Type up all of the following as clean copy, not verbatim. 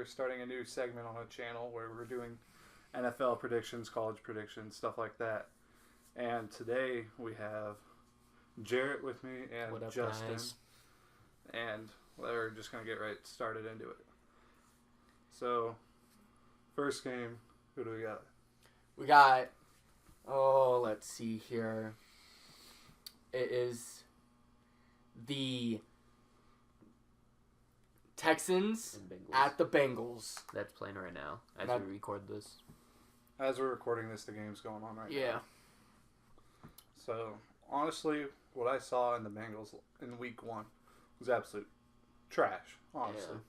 we're starting a new segment on a channel where we're doing NFL predictions, college predictions, stuff like that. And today we have Jarrett with me and What up, Justin. guys? And we're just going to get right started into it. So, first game, who do we got? We got, let's see here. It is the Texans at the Bengals. That's playing right now as we record this. As we're recording this, the game's going on right now. Yeah. So, honestly, what I saw in the Bengals in week 1 was absolute trash, honestly. Yeah.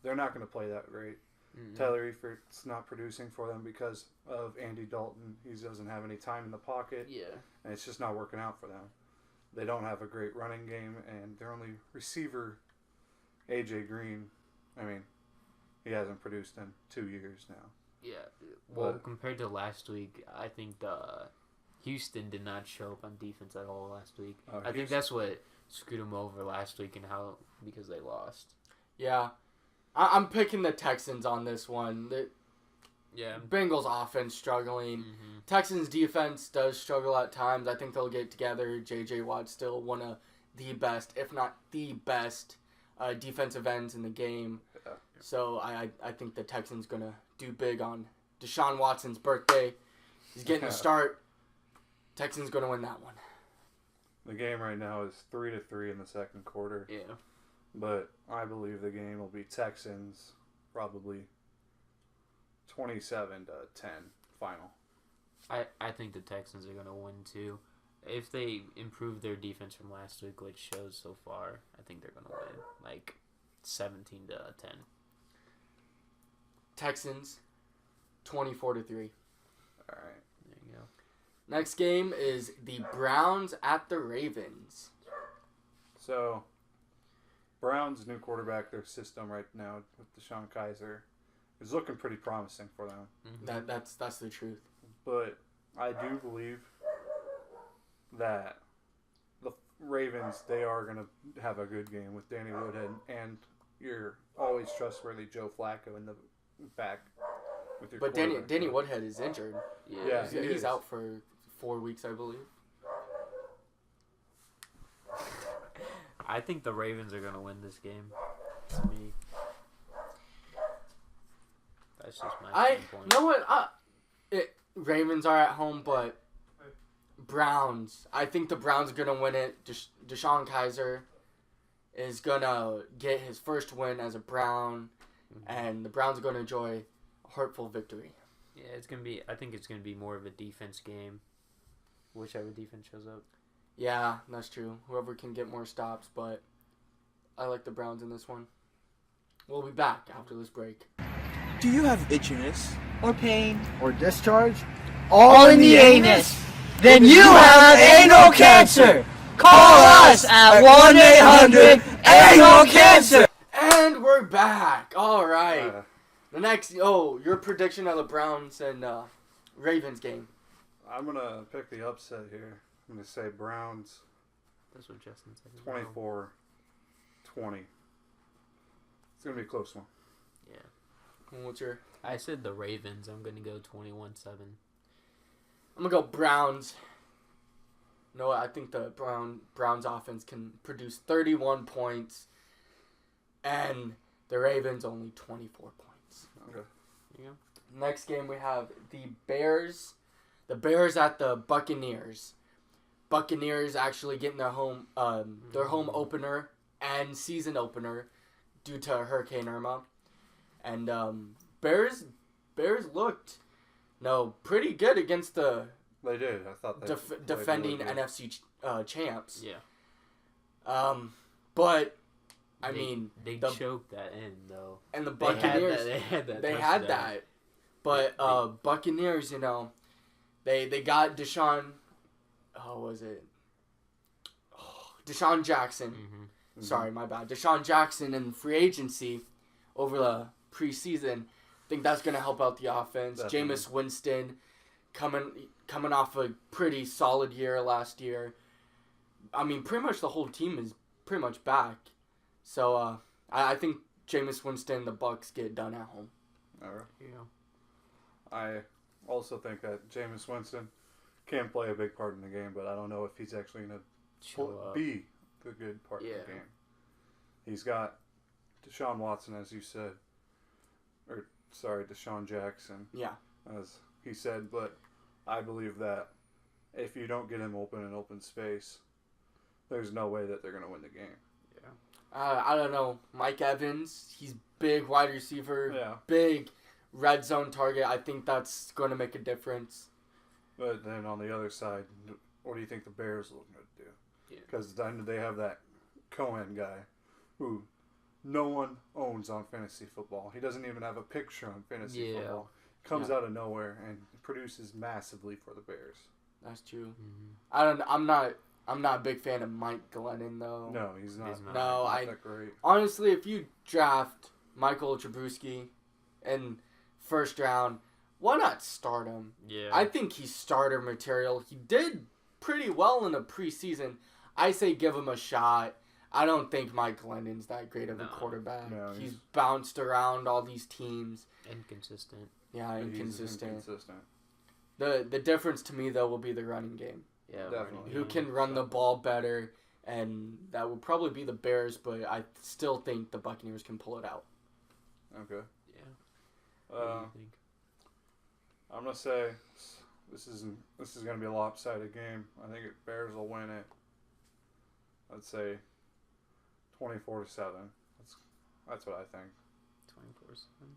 They're not going to play that great. Mm-hmm. Tyler Eifert's not producing for them because of Andy Dalton. He doesn't have any time in the pocket. Yeah. And it's just not working out for them. They don't have a great running game, and their only receiver, A.J. Green, I mean, he hasn't produced in 2 years now. Yeah. Well, compared to last week, I think Houston did not show up on defense at all last week. I think that's what screwed them over last week because they lost. Yeah. I'm picking the Texans on this one. Yeah. Bengals offense struggling. Mm-hmm. Texans defense does struggle at times. I think they'll get together. J.J. Watt's still one of the best, if not the best, defensive ends in the game. Yeah. So I think the Texans going to do big on Deshaun Watson's birthday. He's getting a start. Texans going to win that one. The game right now is 3-3 in the second quarter. Yeah. But I believe the game will be Texans, probably 27-10 final. I think the Texans are going to win, too. If they improve their defense from last week, which shows so far, I think they're going to win, like 17-10. Texans, 24-3. All right. There you go. Next game is the Browns at the Ravens. So, Browns' new quarterback, their system right now with Deshaun Kaiser is looking pretty promising for them. Mm-hmm. That's the truth. But I do believe that the Ravens, they are going to have a good game with Danny Woodhead and your always trustworthy Joe Flacco in the back with your But quarterback. Danny Woodhead is injured. Yeah, he's out for 4 weeks, I believe. I think the Ravens are going to win this game. To me. That's just my point. You know what? Ravens are at home, but Browns. I think the Browns are going to win it. Deshaun Kaiser is going to get his first win as a Brown, and the Browns are going to enjoy a hurtful victory. Yeah, I think it's going to be more of a defense game. Whichever defense shows up. Yeah, that's true. Whoever can get more stops, but I like the Browns in this one. We'll be back after this break. Do you have itchiness or pain or discharge? all in the anus? Then you have anal cancer. Call us at 1-800-ANAL-CANCER. And we're back. All right. The next, your prediction of the Browns and Ravens game. I'm going to pick the upset here. I'm going to say Browns That's what Justin said. 24-20. It's going to be a close one. Yeah. What's your? I said the Ravens. I'm going to go 21-7. I'm going to go Browns. No, I think the Browns offense can produce 31 points, and the Ravens only 24 points. Okay. There you go. Next game we have the Bears. The Bears at the Buccaneers. Buccaneers actually getting their home opener and season opener due to Hurricane Irma. And Bears looked pretty good against the They did. I thought they defending really good. NFC champs. Yeah. But they the- choked that in though. and the They Buccaneers had that. they had touchdown. that. But Buccaneers, they got Deshaun. Oh, was it? Deshaun Jackson. Mm-hmm. Sorry, my bad. Deshaun Jackson in free agency over the preseason. I think that's going to help out the offense. Definitely. Jameis Winston coming off a pretty solid year last year. I mean, pretty much the whole team is pretty much back. So I think Jameis Winston, the Bucs get done at home. All right. Yeah. I also think that Jameis Winston can play a big part in the game, but I don't know if he's actually going to be the good part of the game. He's got Deshaun Watson, as you said. Deshaun Jackson. Yeah. As he said, but I believe that if you don't get him open in open space, there's no way that they're going to win the game. Yeah. I don't know. Mike Evans, he's big wide receiver, big red zone target. I think that's going to make a difference. But then on the other side, what do you think the Bears are going to do? Because then they have that Cohen guy who no one owns on fantasy football. He doesn't even have a picture on fantasy football. Comes out of nowhere and produces massively for the Bears. That's true. Mm-hmm. I'm not a big fan of Mike Glennon though. No, he's not. No, not that great. Honestly, if you draft Michael Trubisky in first round, why not start him? Yeah. I think he's starter material. He did pretty well in the preseason. I say give him a shot. I don't think Mike Glennon's that great of a quarterback. No, he's bounced around all these teams. Inconsistent. Yeah, inconsistent. The difference to me, though, will be the running game. Yeah, definitely. Who can run the ball better, and that will probably be the Bears, but I still think the Buccaneers can pull it out. Okay. Yeah. What do you think? I'm going to say this is going to be a lopsided game. I think Bears will win it. Let's say 24-7. That's what I think. 24-7.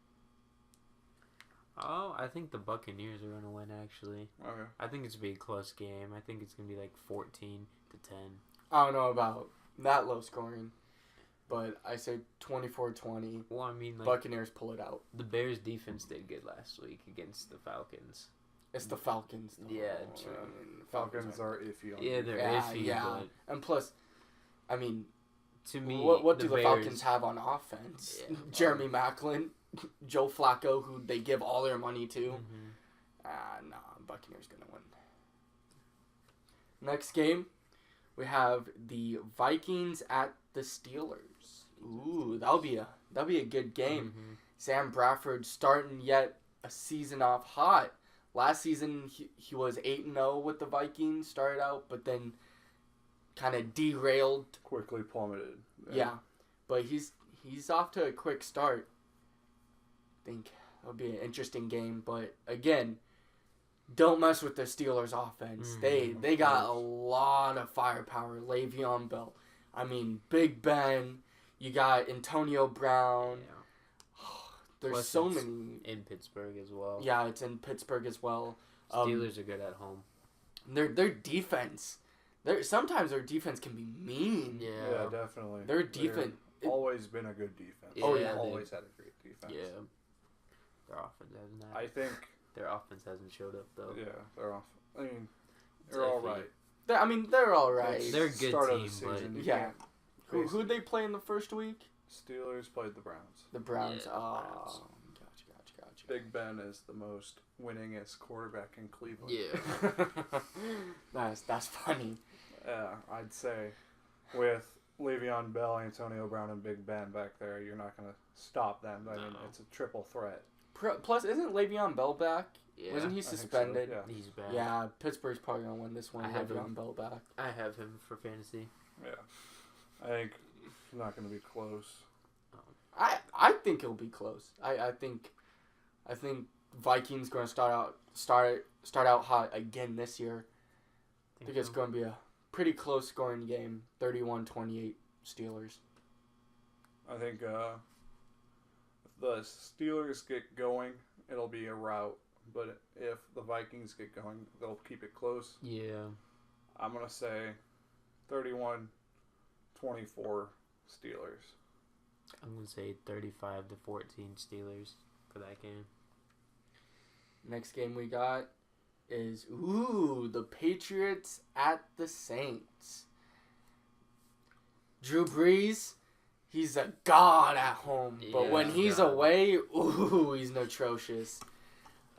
Oh, I think the Buccaneers are going to win, actually. Okay. I think it's going to be a close game. I think it's going to be like 14-10. I don't know about that low scoring, but I say 24-20. Well, I mean, like, Buccaneers pull it out. The Bears' defense did good last week against the Falcons. It's the Falcons, though. Yeah, true. Falcons are iffy on they're iffy. Yeah, and plus, I mean, to me, what do the Bears, Falcons have on offense? Yeah. Jeremy Maclin, Joe Flacco, who they give all their money to. Mm-hmm. Buccaneers gonna win. Next game, we have the Vikings at the Steelers. Ooh, that'll be a good game. Mm-hmm. Sam Bradford starting yet a season off hot. Last season he was 8-0 with the Vikings, started out, but then kind of derailed. Quickly plummeted. Yeah, but he's off to a quick start. I think it'll be an interesting game, but again, don't mess with the Steelers offense. They got a lot of firepower. Le'Veon Bell. I mean, Big Ben. You got Antonio Brown. Yeah. There's Plus so many. In Pittsburgh as well. Yeah, it's in Pittsburgh as well. Steelers are good at home. Their defense. Sometimes their defense can be mean. Yeah, definitely. Their defense. Always been a good defense. Yeah, They've always had a great defense. Yeah. Their offense hasn't. I think their offense hasn't showed up though. Yeah, they're off. I mean, they're all right. They're all right. They're a good team, but yeah. Who'd they play in the first week? Steelers played the Browns. The Browns. Yeah, Gotcha. Big Ben is the most winningest quarterback in Cleveland. Yeah. That's funny. Yeah, I'd say with Le'Veon Bell, Antonio Brown, and Big Ben back there, you're not going to stop them. I mean, it's a triple threat. Plus, isn't Le'Veon Bell back? Yeah, wasn't he suspended? So, yeah. He's back. Yeah, Pittsburgh's probably going to win this one. Le'Veon Bell back. I have him for fantasy. Yeah. I think it's not going to be close. I think it'll be close. I think Vikings going to start out hot again this year. I think it's going to be a pretty close scoring game. 31-28 Steelers. I think if the Steelers get going, it'll be a rout. But if the Vikings get going, they'll keep it close. Yeah. I'm going to say 31-24 Steelers. I'm going to say 35-14 Steelers for that game. Next game we got is, the Patriots at the Saints. Drew Brees, he's a god at home. But when he's away, he's atrocious.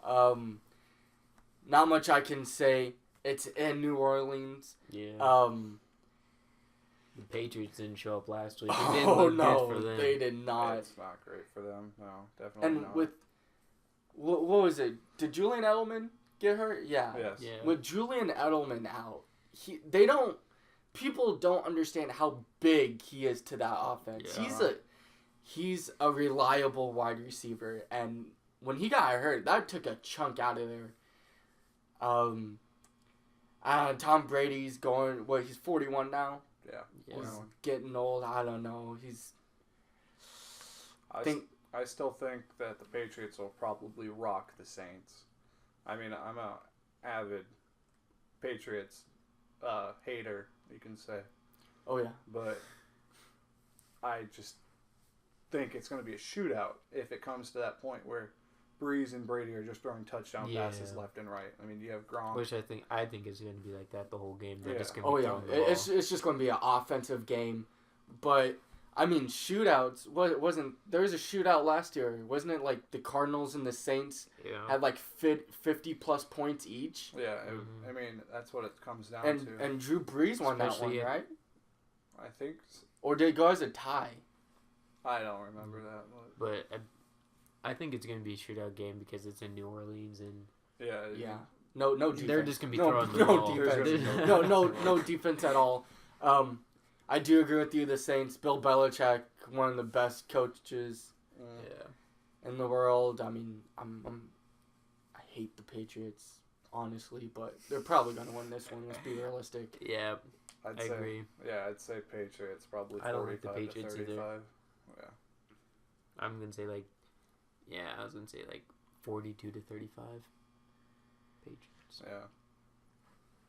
Not much I can say. It's in New Orleans. Yeah. The Patriots didn't show up last week. Oh, It didn't look no, good for them. they did not. It's not great for them. No, definitely And not. with what was it? Did Julian Edelman get hurt? Yeah. Yes. Yeah. With Julian Edelman out, people don't understand how big he is to that offense. Yeah. He's a reliable wide receiver, and when he got hurt, that took a chunk out of there. Tom Brady's going. He's 41 now. Yeah. He's getting old. I don't know. I still think that the Patriots will probably rock the Saints. I mean, I'm a avid Patriots hater, you can say. Oh yeah. But I just think it's going to be a shootout if it comes to that point where Breeze and Brady are just throwing touchdown passes left and right. I mean, you have Gronk. Which I think is going to be like that the whole game. They're just going Oh to be yeah. throwing the ball. It's just going to be an offensive game, but I mean shootouts. There was a shootout last year? Wasn't it like the Cardinals and the Saints had like 50 plus points each? Yeah, I mean that's what it comes down to. And Drew Brees won that one, right? I think. Or did it go as a tie? I don't remember that. But I think it's going to be a shootout game because it's in New Orleans and yeah. No defense. They're just going to be throwing the ball. Defense. no defense at all. I do agree with you. The Saints, Bill Belichick, one of the best coaches in the world. I mean, I hate the Patriots, honestly, but they're probably going to win this one. Let's be realistic. Yeah, I say, agree. Yeah, I'd say Patriots probably 45 I don't like the Patriots to 35. either. Yeah. I'm going to say I was going to say 42 to 35. Patriots. Yeah.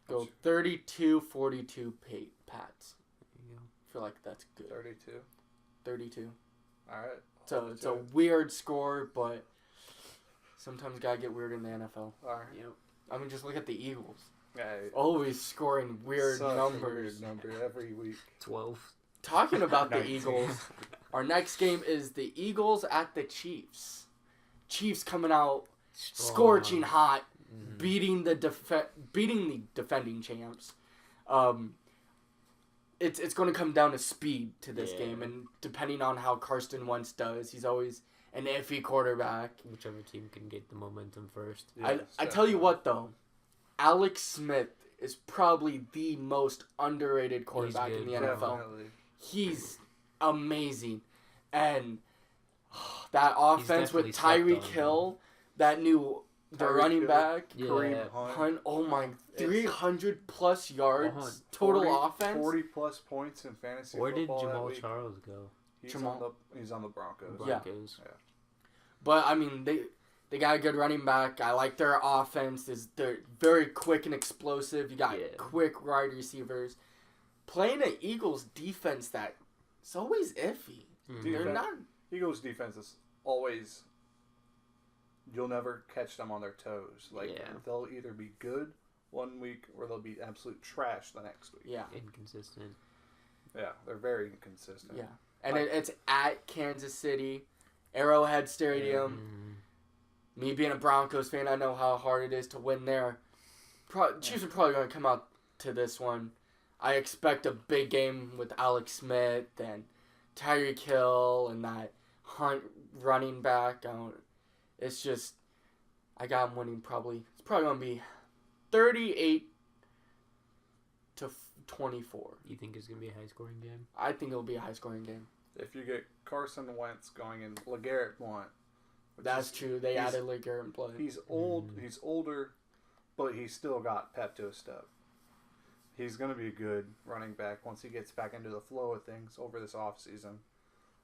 Go 32-42 Pats. There you go. I feel like that's good. 32. All right. So it's a weird score, but sometimes gotta get weird in the NFL. All right. Yep. I mean, just look at the Eagles. Yeah. Always scoring weird numbers. A weird number every week. 12. Talking about the Eagles, our next game is the Eagles at the Chiefs. Chiefs coming out scorching hot, beating the defending champs. It's going to come down to speed to this game, and depending on how Carson Wentz does, he's always an iffy quarterback. Whichever team can get the momentum first. Yes, I tell you what, though, Alex Smith is probably the most underrated quarterback in the NFL. Definitely. He's amazing, and that offense with Tyreek Hill, the running back, Kareem Hunt. Oh my, 300 plus yards total offense. 40 plus points in fantasy Where did football Jamal Charles go? He's on the Broncos. Yeah. Yeah. But I mean, they got a good running back. I like their offense. They're very quick and explosive. You got quick wide receivers. Playing an Eagles defense that's always iffy. They're not. Eagles defense is always. You'll never catch them on their toes. They'll either be good one week or they'll be absolute trash the next week. Yeah. Inconsistent. Yeah, they're very inconsistent. Yeah. And it's at Kansas City, Arrowhead Stadium. Me being a Broncos fan, I know how hard it is to win there. Chiefs are probably going to come out to this one. I expect a big game with Alex Smith and Tyreek Hill and that Hunt running back. It's just, I got him winning probably. It's probably going to be 38 to 24. You think it's going to be a high-scoring game? I think it'll be a high-scoring game. If you get Carson Wentz going in LeGarrette Blount. That's true. They added LeGarrette Blount. He's old. He's older, but he's still got pep to his step. He's going to be a good running back once he gets back into the flow of things over this offseason.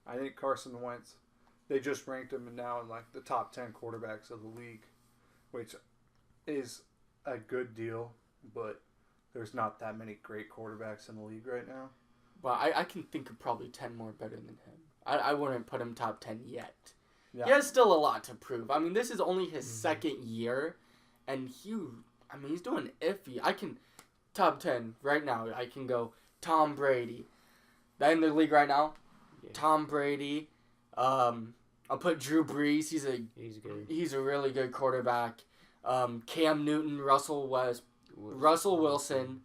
I think Carson Wentz, they just ranked him now in the top 10 quarterbacks of the league, which is a good deal, but there's not that many great quarterbacks in the league right now. Well, I can think of probably 10 more better than him. I wouldn't put him top 10 yet. Yeah. He has still a lot to prove. I mean, this is only his second year, and he's doing iffy. I can top 10 right now. I can go Tom Brady. That in the league right now. Yeah. Tom Brady. I'll put Drew Brees. He's good. He's a really good quarterback. Cam Newton, Russell Wilson.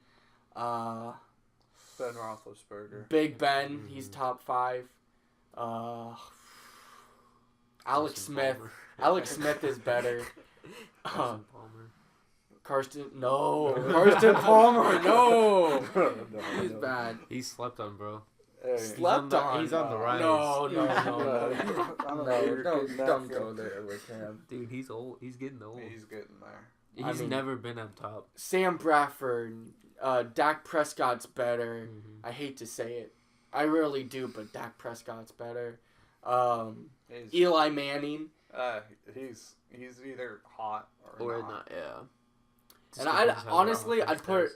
Ben Roethlisberger. Big Ben, he's top 5. Alex Smith. Alex Smith is better. Carson Palmer. Karsten Palmer, no. He's bad. He slept on, bro. Hey, Slept on. He's on the rise. No. Don't go there with him. Dude, he's old. He's getting old. He's getting there. He's never been on top. Sam Bradford, Dak Prescott's better. Mm-hmm. I hate to say it. I really do, but Dak Prescott's better. Eli Manning. He's either hot or not. Yeah. And I'd put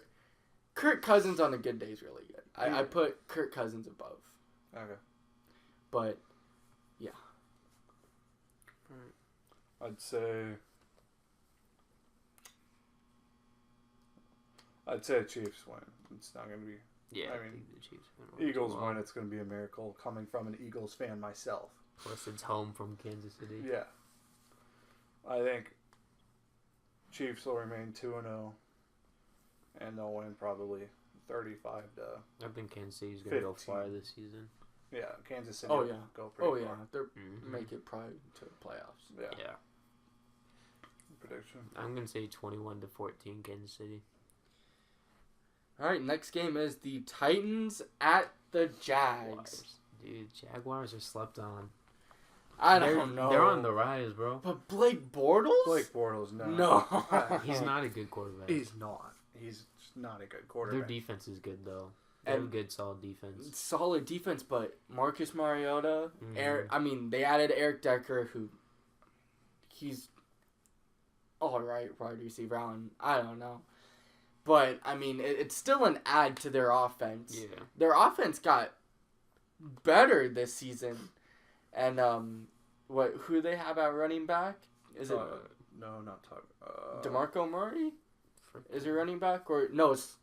Kirk Cousins on a good day is really good. I'd put Kirk Cousins above. Okay. But, yeah. I'd say Chiefs win. It's not going to be... Yeah, I mean, the Chiefs Eagles win. It's going to be a miracle coming from an Eagles fan myself. Plus, it's home from Kansas City. Yeah. I think Chiefs will remain 2-0, and they'll win probably 35 to... I think Kansas City's going to go far this season. Yeah, Kansas City will go pretty far. They'll make it probably to the playoffs. Yeah. Prediction? I'm going to say 21-14 Kansas City. All right, next game is the Titans at the Jags. Dude, Jaguars are slept on. I don't know. They're on the rise, bro. But Blake Bortles? No. He's not a good quarterback. He's not. He's not a good quarterback. Their defense is good, though. They have a good, solid defense. Solid defense, but Marcus Mariota, Mm-hmm. they added Eric Decker, who he's all right wide receiver. I don't know. But, it's still an add to their offense. Yeah. Their offense got better this season. And, who they have at running back? Is it... No, not Tug. DeMarco Murray? Is he running back? Or, no, it's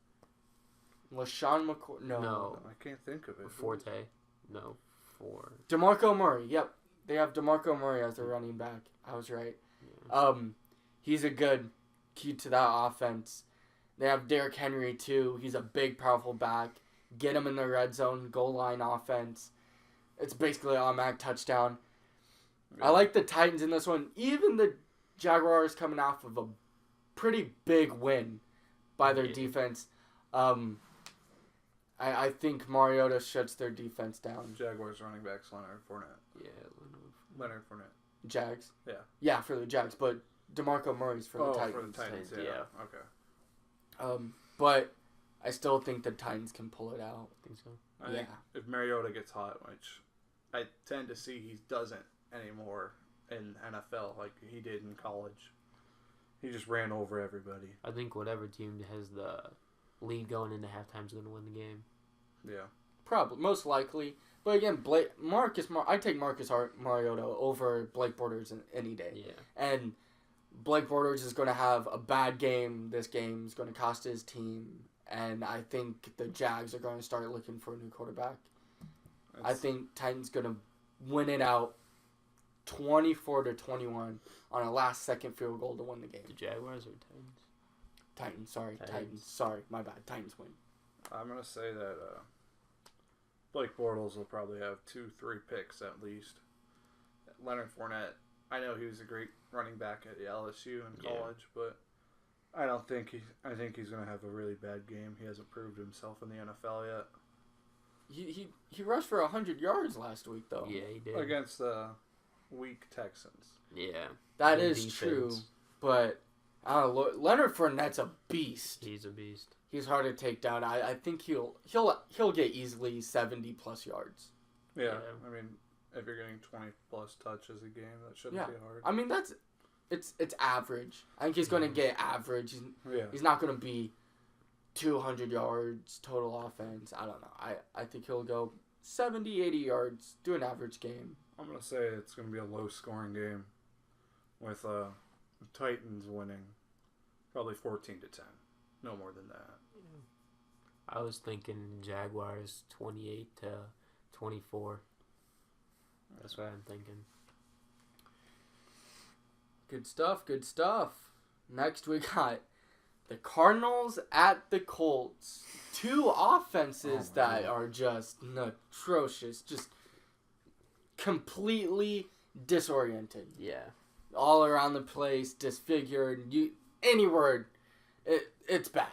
LaShawn McCoy. No. I can't think of it. Forte. No. DeMarco Murray. Yep. They have DeMarco Murray as their running back. I was right. Yeah. He's a good key to that offense. They have Derrick Henry, too. He's a big, powerful back. Get him in the red zone, goal line offense. It's basically an automatic touchdown. Yeah. I like the Titans in this one. Even the Jaguars coming off of a pretty big win by their defense. I think Mariota shuts their defense down. Jaguars running backs Leonard Fournette. Yeah, Leonard Fournette. Jags? Yeah. Yeah, for the Jags, but DeMarco Murray's for the Titans. For the Titans, yeah. Okay. But I still think the Titans can pull it out. I think so. I think if Mariota gets hot, which I tend to see he doesn't anymore in NFL like he did in college. He just ran over everybody. I think whatever team has the lead going into halftime is going to win the game. Yeah. Probably. Most likely. But again, I take Marcus Mariota over Blake Bortles any day. Yeah. And Blake Bortles is going to have a bad game. This game is going to cost his team. And I think the Jags are going to start looking for a new quarterback. I think Titans going to win it out 24-21 on a last-second field goal to win the game. The Jaguars or Titans? Titans. Sorry, my bad. Titans win. I'm going to say that Blake Bortles will probably have 2-3 picks at least. Leonard Fournette, I know he was a great running back at LSU in college, but I think he's going to have a really bad game. He hasn't proved himself in the NFL yet. He rushed for 100 yards last week, though. Yeah, he did. Against the weak Texans. Yeah. That is true, but Leonard Fournette's a beast. He's a beast. He's hard to take down. I think he'll get easily 70+ yards. Yeah. I mean, if you're getting 20+ touches a game, that shouldn't be hard. I mean, it's average. I think he's going to get average. He's not going to be 200 yards total offense. I don't know. I think he'll go 70, 80 yards, do an average game. I'm going to say it's going to be a low-scoring game with the Titans winning probably 14-10. No more than that. I was thinking Jaguars 28-24. That's what I'm thinking. Good stuff. Next we got the Cardinals at the Colts. Two offenses that are just atrocious. Just completely disoriented. Yeah. All around the place, disfigured. Any word. It's bad.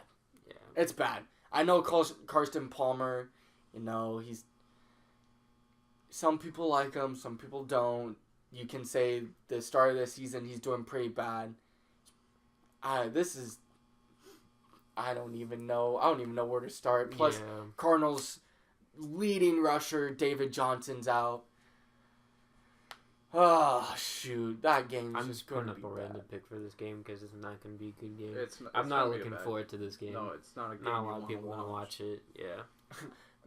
Yeah. It's bad. I know Carson Palmer, he's... Some people like him, some people don't. You can say the start of the season he's doing pretty bad. I don't even know. I don't even know where to start. Plus, Cardinals leading rusher David Johnson's out. Oh, shoot. That game is just going to be bad. I'm putting up a random pick for this game because it's not going to be a good game. I'm not looking forward to this game. No, it's not a game. Not a lot of people want to watch it. Yeah.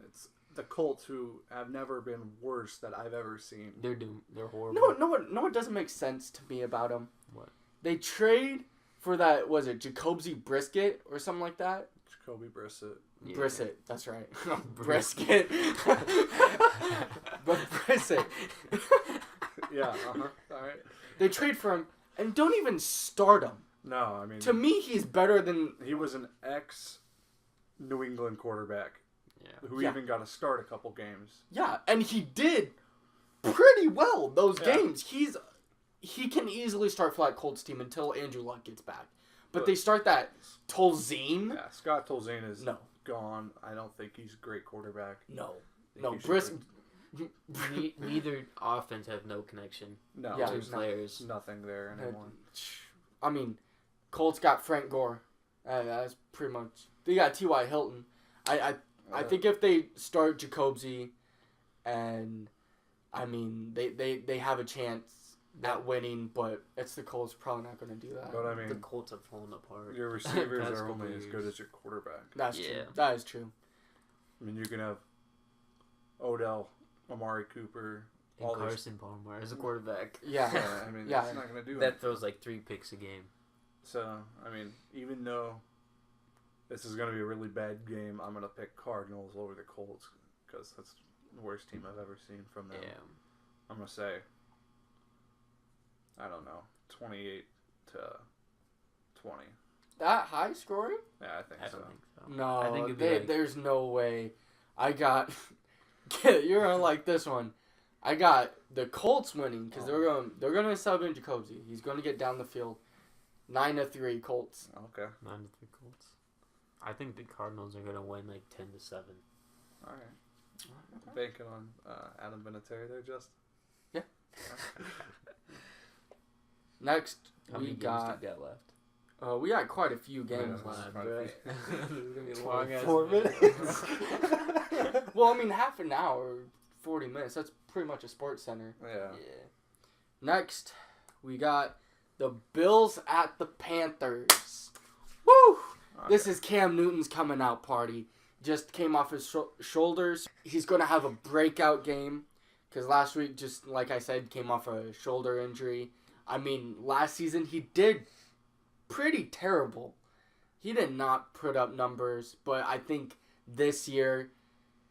It's the Colts, who have never been worse that I've ever seen. They're horrible. No, what doesn't make sense to me about them? What? They trade for that, was it Jacoby Brisket or something like that? Jacoby Brissett. Yeah. Brissett, that's right. Brisket. But Brissett. Yeah, All right. They trade for him and don't even start him. No, I mean... To me, he's better than... He was an ex-New England quarterback who even got to start a couple games. Yeah, and he did pretty well those games. He can easily start for that Colts team until Andrew Luck gets back. But they start that Tolzien. Yeah, Scott Tolzien is gone. I don't think he's a great quarterback. No, neither offense have no connection. No, yeah, there's players. Nothing there anymore. I mean, Colts got Frank Gore. That's pretty much. They got T.Y. Hilton. I think if they start Jacoby, and I mean they have a chance at winning, but it's the Colts. Probably not going to do that. But I mean, the Colts have fallen apart. Your receivers are only as good as your quarterback. That's true. That is true. I mean, you can have Odell, Amari Cooper, and Carson Palmer as a quarterback. Yeah. I mean, that's not going to do that. Throws like 3 picks a game. So, I mean, even though this is going to be a really bad game, I'm going to pick Cardinals over the Colts because that's the worst team I've ever seen from them. Yeah. I'm going to say, I don't know, 28-20. That high scoring? Yeah, I think so. No, I think there's no way. I got... You're going to like this one. I got the Colts winning because they're going to sub in Jacoby. He's going to get down the field. 9-3 Colts. Okay. 9-3 Colts. I think the Cardinals are going to win like 10-7. All right. Banking on Adam Vinatieri there, Justin? Yeah. Next, we got left. We got quite a few games left, bro. 4 minutes. Well, I mean, half an hour, 40 minutes. That's pretty much a sports center. Yeah. Next, we got the Bills at the Panthers. Woo! Okay. This is Cam Newton's coming out party. Just came off his shoulders. He's going to have a breakout game because last week, just like I said, came off a shoulder injury. I mean, last season he did pretty terrible. He did not put up numbers, but I think this year,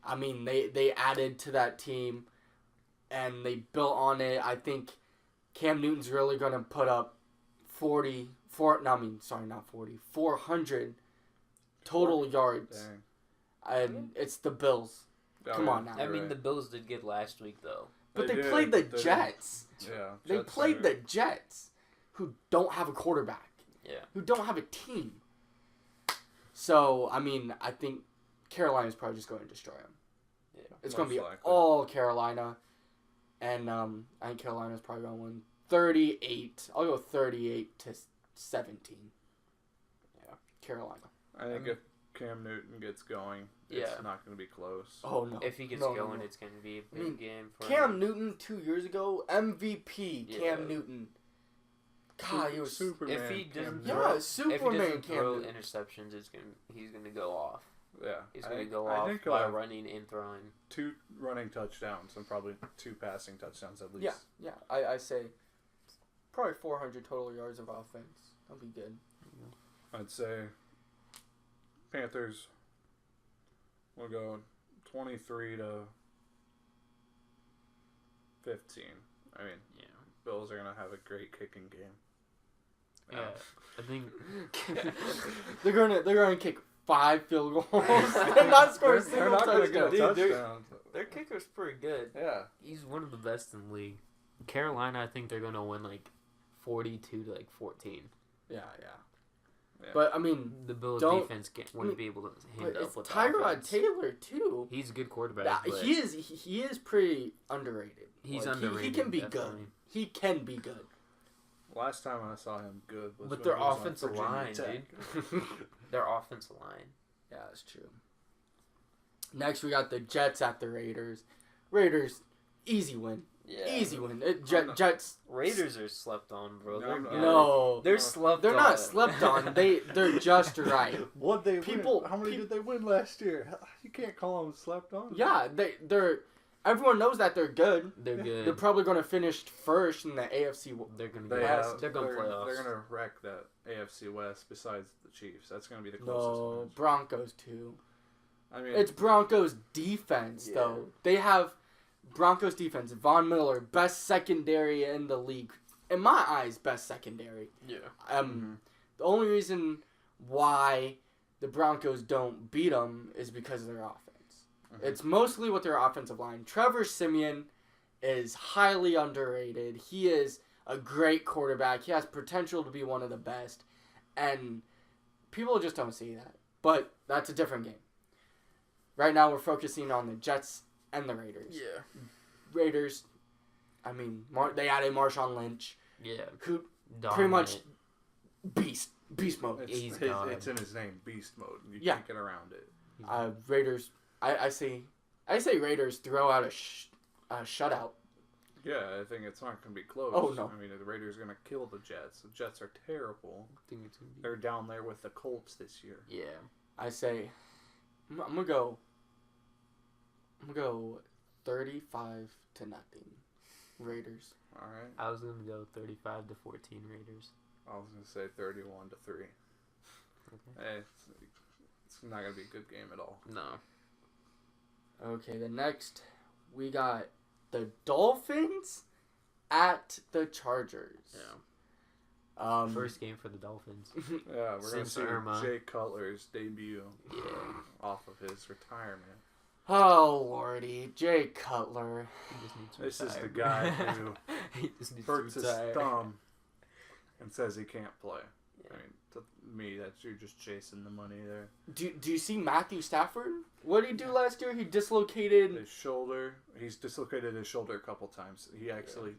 I mean, they added to that team and they built on it. I think Cam Newton's really going to put up 400 total yards. Dang. And it's the Bills. Come on now. I mean, the Bills did get last week, though. But they played the Jets. Yeah. They played the Jets, who don't have a quarterback. Yeah. Who don't have a team. So, I mean, I think Carolina's probably just going to destroy them. Yeah. It's going to be all Carolina. And I think Carolina's probably going to win 38. I'll go 38-17. Yeah, Carolina. I think if Cam Newton gets going, it's not going to be close. Oh, no. If he gets going, it's going to be a big game for Cam Newton 2 years ago, MVP Cam Newton. God, he was Superman. If he doesn't throw interceptions, he's going to go off. Yeah. He's going to go off by running and throwing. 2 running touchdowns and probably 2 passing touchdowns at least. Yeah. I say probably 400 total yards of offense. That'll be good. I'd say Panthers will go 23-15. I mean, Bills are going to have a great kicking game. Yeah, I think they're gonna kick 5 field goals and not score a single touchdown. Their kicker's pretty good. Yeah, he's one of the best in the league. Carolina, I think they're gonna win like 42 to 14. Yeah. But I mean, the Bills defense wouldn't be able to hand up with Tyrod Taylor too. He's a good quarterback. Yeah, he is pretty underrated. He's underrated. He can be definitely. good. He can be good. Last time I saw him good was with when their he was offensive on line, Virginia Tech. dude. Their offensive line. Yeah, that's true. Next, we got the Jets at the Raiders. Raiders, easy win. Yeah. Easy win. Jets. Raiders are slept on, bro. No. They're slept They're on. not slept on. They're just right. What they win? How many did they win last year? You can't call them slept on. Yeah, they're. Everyone knows that they're good. They're good. They're probably going to finish first in the AFC. They're going to playoffs. They're going to playoffs. They're going to wreck that AFC West. Besides the Chiefs, that's going to be the closest. No, Broncos too. I mean, it's Broncos defense though. They have Broncos defense. Von Miller, best secondary in the league. In my eyes, best secondary. Yeah. The only reason why the Broncos don't beat them is because of their offense. Mm-hmm. It's mostly with their offensive line. Trevor Siemian is highly underrated. He is a great quarterback. He has potential to be one of the best. And people just don't see that. But that's a different game. Right now, we're focusing on the Jets and the Raiders. Yeah. Raiders, I mean, they added Marshawn Lynch. Yeah. Who dominant. pretty much beast mode. It's in his name, beast mode. You can't get around it. Raiders, I say Raiders throw out a shutout. Yeah, I think it's not going to be close. Oh, no. I mean, the Raiders are going to kill the Jets. The Jets are terrible. I think it's gonna be... They're down there with the Colts this year. Yeah. I say, I'm gonna go 35-0 Raiders. All right. I was gonna go 35-14 Raiders. I was gonna say 31-3. Okay. Hey, it's not gonna be a good game at all. No. Okay, the next we got the Dolphins at the Chargers. Yeah. First game for the Dolphins. Yeah, we're going to see Jay Cutler's debut off of his retirement. Oh, Lordy. Jay Cutler. This is the guy who hurts his thumb and says he can't play. Yeah. I mean, to me, you're just chasing the money there. Do you see Matthew Stafford? What did he do last year? He dislocated his shoulder. He's dislocated his shoulder a couple times. He actually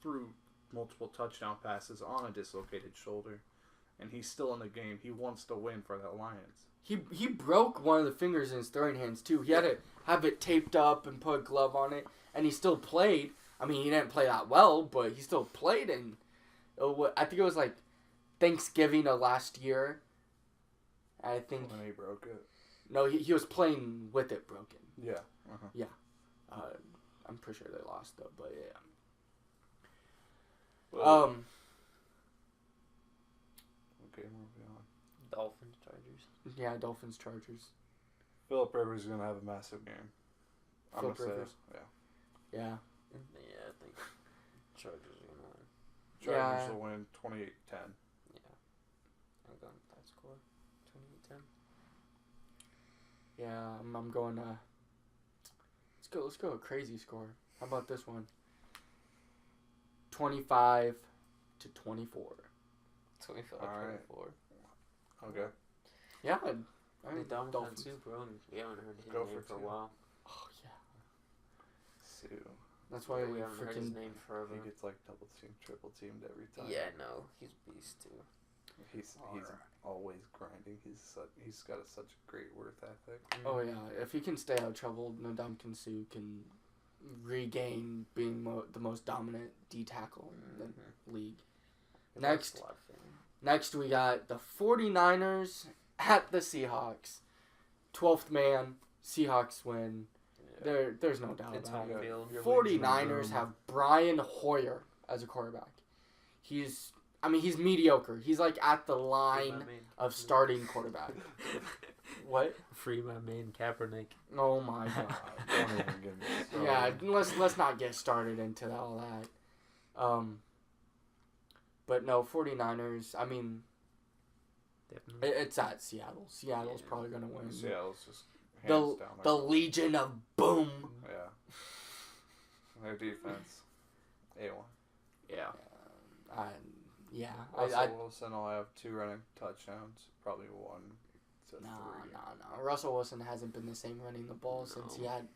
threw multiple touchdown passes on a dislocated shoulder, and he's still in the game. He wants to win for the Lions. He broke one of the fingers in his throwing hands too. He had to have it taped up and put a glove on it, and he still played. I mean, he didn't play that well, but he still played. And I think it was like Thanksgiving of last year. I think when he broke it. No, he was playing with it broken. Yeah. Yeah. I'm pretty sure they lost though, but yeah. Well, okay, moving on. Dolphins, Chargers. Yeah, Dolphins, Chargers. Phillip Rivers is gonna have a massive game. Phillip Rivers. Yeah. Yeah, I think Chargers are gonna win. Chargers will win 28-10. Yeah. I'm going with that score. 28-10. Yeah, I'm going let's go a crazy score. How about this one? 25-24. 25-24. Okay. Yeah. I mean, Dolphins too, bro. We haven't heard his name for a while. Oh yeah. Sue. That's why we haven't heard his name forever. He gets like double teamed, triple teamed every time. Yeah, no, he's a beast too. He's always grinding. He's got such a great work ethic. Oh yeah, if he can stay out of trouble, Ndamukong Suh can regain being the most dominant D tackle in the league. Next we got the 49ers at the Seahawks. 12th man, Seahawks win. Yeah. There's no doubt about it. 49ers have Brian Hoyer as a quarterback. He's mediocre. He's like at the line of starting quarterback. What? Free my man Kaepernick. Oh my god. Don't even get me started. Yeah, let's not get started into all that. But no, 49ers, I mean, Definitely. it's at Seattle. Seattle's probably going to win. Seattle's just hands down. The Legion of Boom. Yeah. Their defense, A1. Yeah. Russell Wilson will have 2 running touchdowns, probably 1 to 3. No. Russell Wilson hasn't been the same running the ball since he had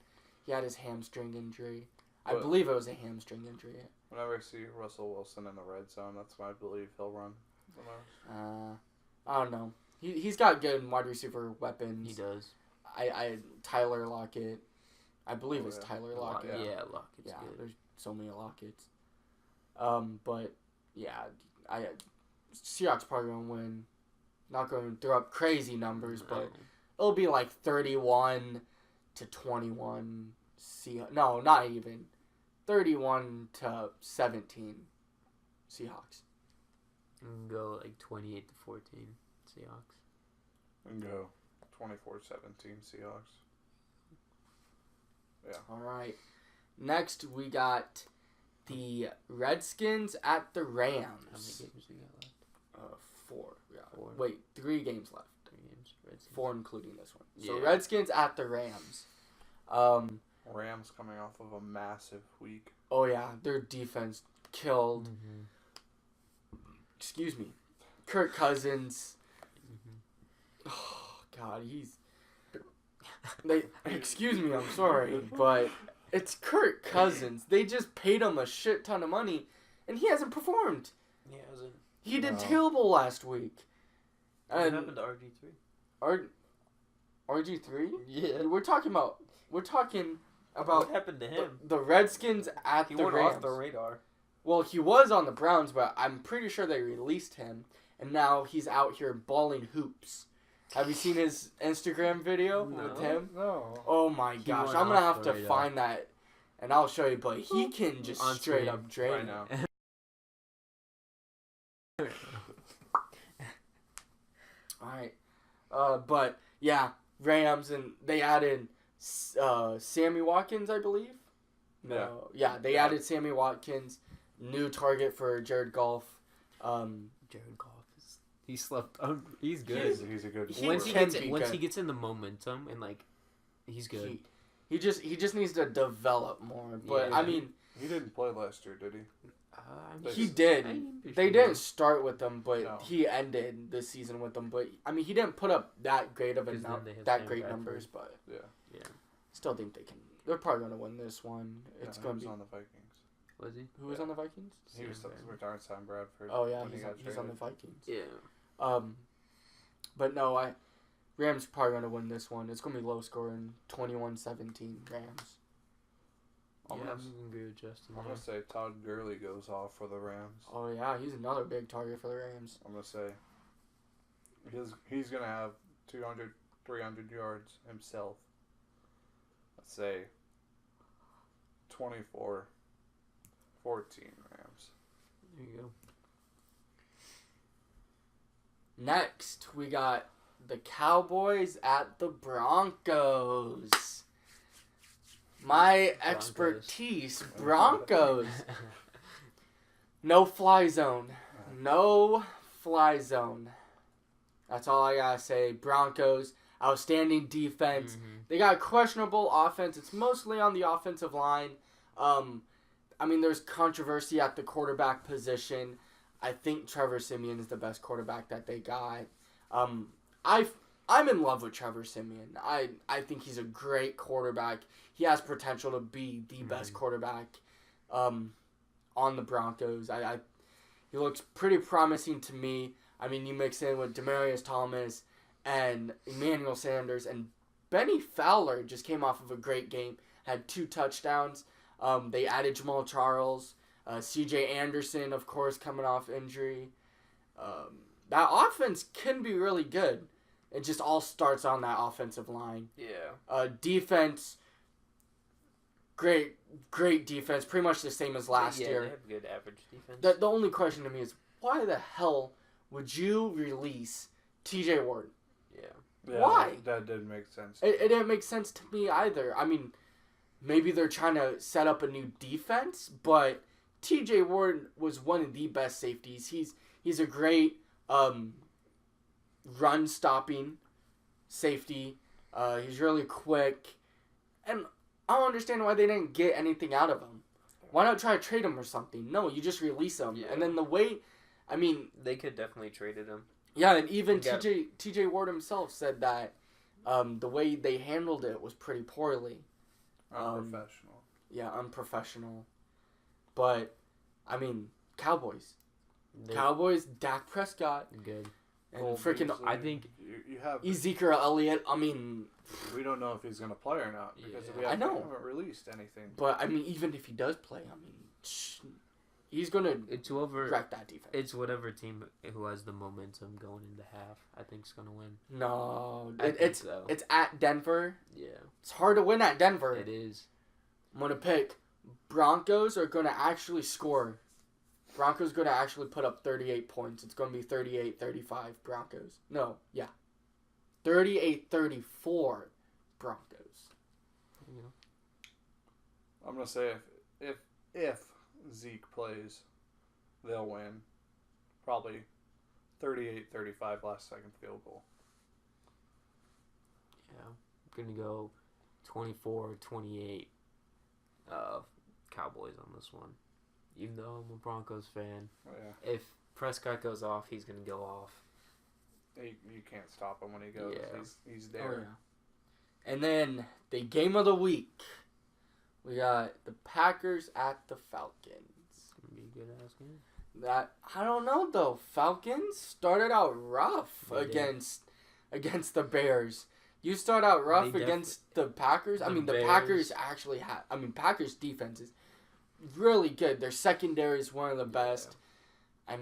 his hamstring injury. I believe it was a hamstring injury. Whenever I see Russell Wilson in the red zone, that's when I believe he'll run the most. I don't know. He's got good wide receiver weapons. He does. Tyler Lockett. I believe it's Tyler Lockett. Yeah, Lockett's good. There's so many Locketts. But yeah, Seahawks probably gonna win. Not going to throw up crazy numbers, but it'll be like 31-21. No, not even 31-17 Seahawks. And go like 28-14 Seahawks. And go 24-17 Seahawks. Yeah. All right. Next, we got the Redskins at the Rams. How many games we got left? 4. Yeah. 4. Wait, 3 games left. 3 games. Redskins. 4 including this one. Yeah. So Redskins at the Rams. Rams coming off of a massive week. Oh yeah, their defense killed. Mm-hmm. Excuse me, Kirk Cousins. Mm-hmm. Oh God, excuse me, I'm sorry, but it's Kirk Cousins. They just paid him a shit ton of money, and he hasn't performed. He hasn't. He did terrible last week. What happened to RG3? RG3? Yeah. We're talking about. What happened to him? The Redskins at the Rams. He went off the radar. Well, he was on the Browns, but I'm pretty sure they released him, and now he's out here balling hoops. Have you seen his Instagram video with him? No. Oh my gosh, I'm gonna have to find that, and I'll show you. But he can just straight up drain right now. All right, but yeah, Rams, and they added Sammy Watkins, I believe. No, yeah, they added Sammy Watkins. New target for Jared Goff. Jared Goff he's good. He's a good. Once he gets in the momentum and he's good. He just needs to develop more. But Yeah. I mean, he didn't play last year, did he? he did. They didn't start with him, but No. he ended the season with them. But I mean, he didn't put up that great of great numbers. But Yeah. still think they can. They're probably gonna win this one. It's gonna be on the Vikings. Was he? Who was on the Vikings? He was retired Sam Bradford. Oh yeah, when he's on the Vikings. Yeah. But no, Rams probably gonna win this one. It's gonna be low scoring, 21-17 Rams. I'm gonna agree with Justin. I'm gonna say Todd Gurley goes off for the Rams. Oh yeah, he's another big target for the Rams. I'm gonna say he's gonna have 200, 300 yards himself. Let's say 24-14 Rams. There you go. Next, we got the Cowboys at the Broncos. My expertise, Broncos. No fly zone. No fly zone. That's all I gotta say. Broncos, outstanding defense. Mm-hmm. They got questionable offense. It's mostly on the offensive line. I mean, there's controversy at the quarterback position. I think Trevor Siemian is the best quarterback that they got. I'm in love with Trevor Siemian. I think he's a great quarterback. He has potential to be the best quarterback on the Broncos. He looks pretty promising to me. I mean, you mix in with Demaryius Thomas and Emmanuel Sanders, and Benny Fowler just came off of a great game, had 2 touchdowns. They added Jamal Charles, C.J. Anderson, of course, coming off injury. That offense can be really good. It just all starts on that offensive line. Yeah. Defense, great defense, pretty much the same as last year. They have good average defense. The only question to me is, why the hell would you release T.J. Ward? Yeah, why? That didn't make sense. It didn't make sense to me either. I mean, maybe they're trying to set up a new defense, but T.J. Ward was one of the best safeties. He's a great run stopping safety. He's really quick, and I don't understand why they didn't get anything out of him. Why not try to trade him or something? No, you just release him, and then they could definitely traded him. Yeah, and even T.J. Ward himself said that the way they handled it was pretty poorly. Unprofessional. Yeah, unprofessional. But, Cowboys. Cowboys, Dak Prescott. Good. And I think you have Ezekiel Elliott. We don't know if he's going to play or not because we haven't released anything. But, even if he does play, he's going to wreck that defense. It's whatever team who has the momentum going into half, I think, is going to win. No. It's at Denver. Yeah. It's hard to win at Denver. It is. I'm going to pick Broncos are going to actually score. Broncos going to actually put up 38 points. It's going to be 38-35 Broncos. No, yeah. 38-34 Broncos. Yeah. I'm going to say if Zeke plays, they'll win. Probably 38-35 last second field goal. Yeah. I'm going to go 24-28 Cowboys on this one. Even though I'm a Broncos fan. Oh, yeah. If Prescott goes off, he's going to go off. You can't stop him when he goes. Yeah. He's there. Oh, yeah. And then the game of the week. We got the Packers at the Falcons. It's going to be a good-ass game. That, I don't know, though. Falcons started out rough against the Bears. You start out rough against the Packers. The Packers actually have... Packers defense is really good. Their secondary is one of the best. Yeah.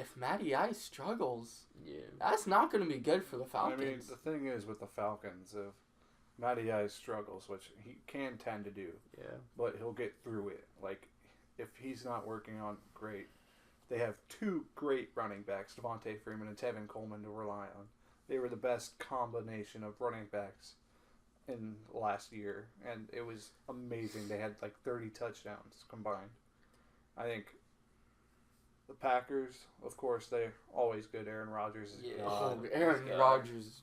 If Matty Ice struggles, that's not going to be good for the Falcons. The thing is with the Falcons, if Matty Ice struggles, which he can tend to do, but he'll get through it. Like, if he's not working on great, they have two great running backs, Devontae Freeman and Tevin Coleman, to rely on. They were the best combination of running backs in last year, and it was amazing. They had like 30 touchdowns combined. I think the Packers, of course, they're always good. Aaron Rodgers is good. Aaron Rodgers.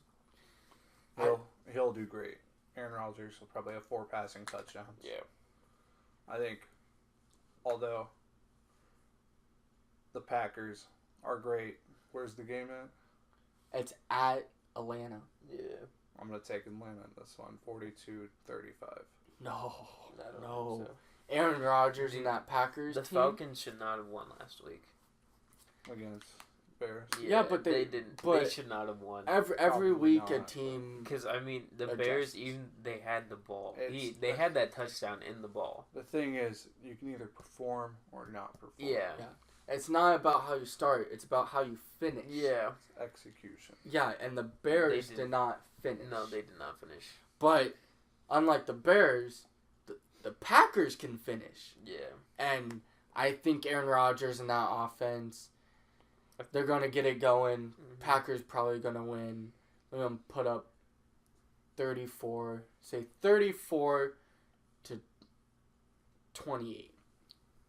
He'll do great. Aaron Rodgers will probably have 4 passing touchdowns. Yeah. I think, although the Packers are great, where's the game at? It's at Atlanta. Yeah. I'm going to take Atlanta in this one, 42-35. No. So. Aaron Rodgers and that Packers team. The Falcons should not have won last week. Against Bears. Yeah, but they didn't. But they should not have won. Every week not. A team... Because, the Bears, even they had the ball. They had that touchdown in the ball. The thing is, you can either perform or not perform. Yeah. It's not about how you start. It's about how you finish. Yeah. It's execution. Yeah, and the Bears did not finish. No, they did not finish. But, unlike the Bears, the Packers can finish. Yeah. And I think Aaron Rodgers and that offense, they're going to get it going. Mm-hmm. Packers probably going to win. They're going to put up 34 to 28.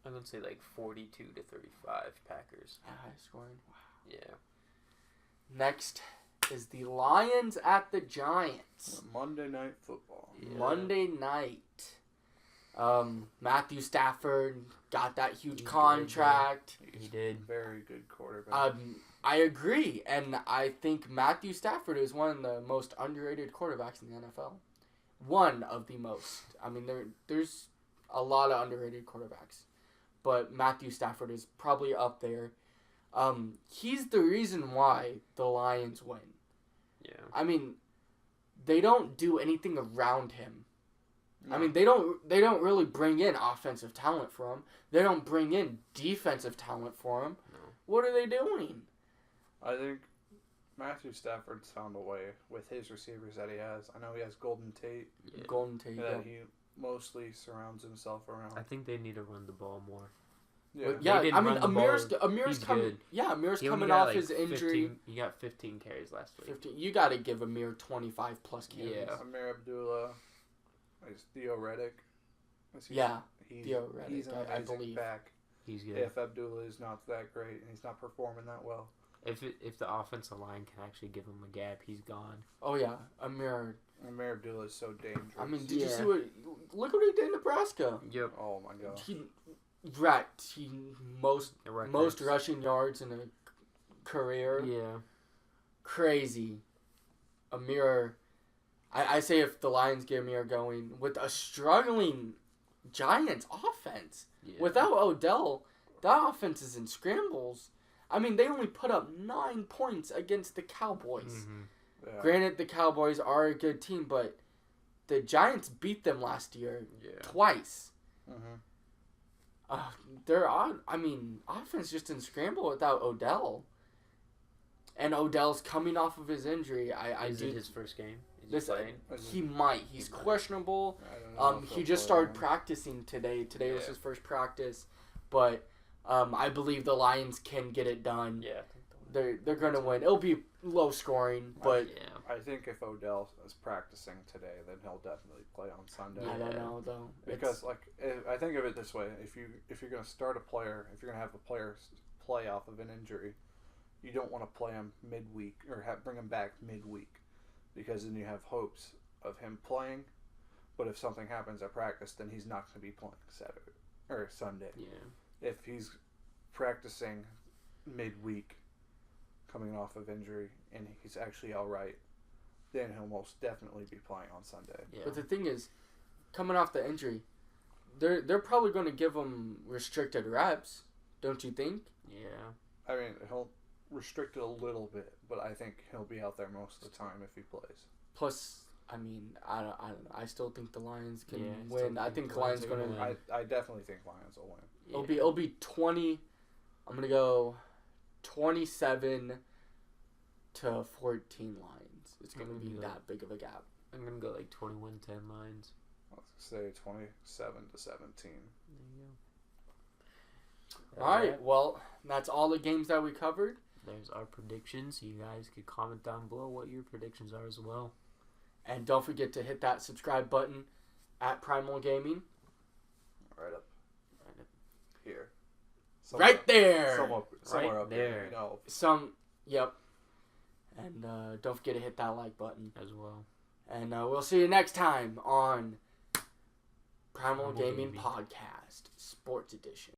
I'm going to say 42 to 35 Packers. High scoring? Wow. Yeah. Next is the Lions at the Giants. Monday Night Football. Yeah. Monday night. Matthew Stafford got that huge contract. He did. Very good quarterback. I agree, and I think Matthew Stafford is one of the most underrated quarterbacks in the NFL. One of the most. There's a lot of underrated quarterbacks, but Matthew Stafford is probably up there. He's the reason why the Lions win. Yeah. They don't do anything around him. No. They don't really bring in offensive talent for him. They don't bring in defensive talent for him. No. What are they doing? I think Matthew Stafford's found a way with his receivers that he has. I know he has Golden Tate. Yeah. Golden Tate. That he mostly surrounds himself around. I think they need to run the ball more. Yeah, Amir's coming. Good. Yeah, Amir's coming off his injury. He got 15 carries last week. 15. You got to give Amir 25 plus carries. Yeah. Amir Abdullah, Theo Reddick, Yeah, he's theoretic, an I amazing believe. back. He's good. If Abdullah is not that great and he's not performing that well. If the offensive line can actually give him a gap, he's gone. Oh yeah, Amir Abdullah is so dangerous. I mean, did you see look what he did in Nebraska? Yep. Oh my god. He most rushing yards in a career. Yeah. Crazy. Amir, I say if the Lions get Amir going with a struggling Giants offense without Odell, that offense is in scrambles. I mean, they only put up 9 points against the Cowboys. Mm-hmm. Yeah. Granted, the Cowboys are a good team, but the Giants beat them last year twice. Mm-hmm. They're on. I mean, offense just in scramble without Odell. And Odell's coming off of his injury. Is it his first game? Is he playing? He might. He's questionable. He just started practicing today. Today was his first practice, but I believe the Lions can get it done. Yeah. They're gonna win. It'll be low scoring, but I think if Odell is practicing today, then he'll definitely play on Sunday. I don't know though. Because I think of it this way: if you're gonna start a player, if you're gonna have a player play off of an injury, you don't want to play him midweek or bring him back midweek, because then you have hopes of him playing. But if something happens at practice, then he's not going to be playing Saturday or Sunday. Yeah. If he's practicing midweek, coming off of injury, and he's actually all right, then he'll most definitely be playing on Sunday. Yeah. But the thing is, coming off the injury, they're probably going to give him restricted reps, don't you think? Yeah. I mean, he'll restrict it a little bit, but I think he'll be out there most of the time if he plays. Plus, I mean, I don't know. I still think the Lions can Yeah, win. I think the Lions are going to win. I definitely think Lions will win. Yeah. It'll be 20. I'm going to go 27 to 14 Lions. It's going to be that big of a gap. I'm going to go like 21-10 Lions. Let's say 27 to 17. There you go. All right. Well, that's all the games that we covered. There's our predictions. You guys could comment down below what your predictions are as well. And don't forget to hit that subscribe button at Primal Gaming. Right up here. Right there. Somewhere up there. Here, Yep. And don't forget to hit that like button as well. And we'll see you next time on Primal Gaming Podcast, Sports Edition.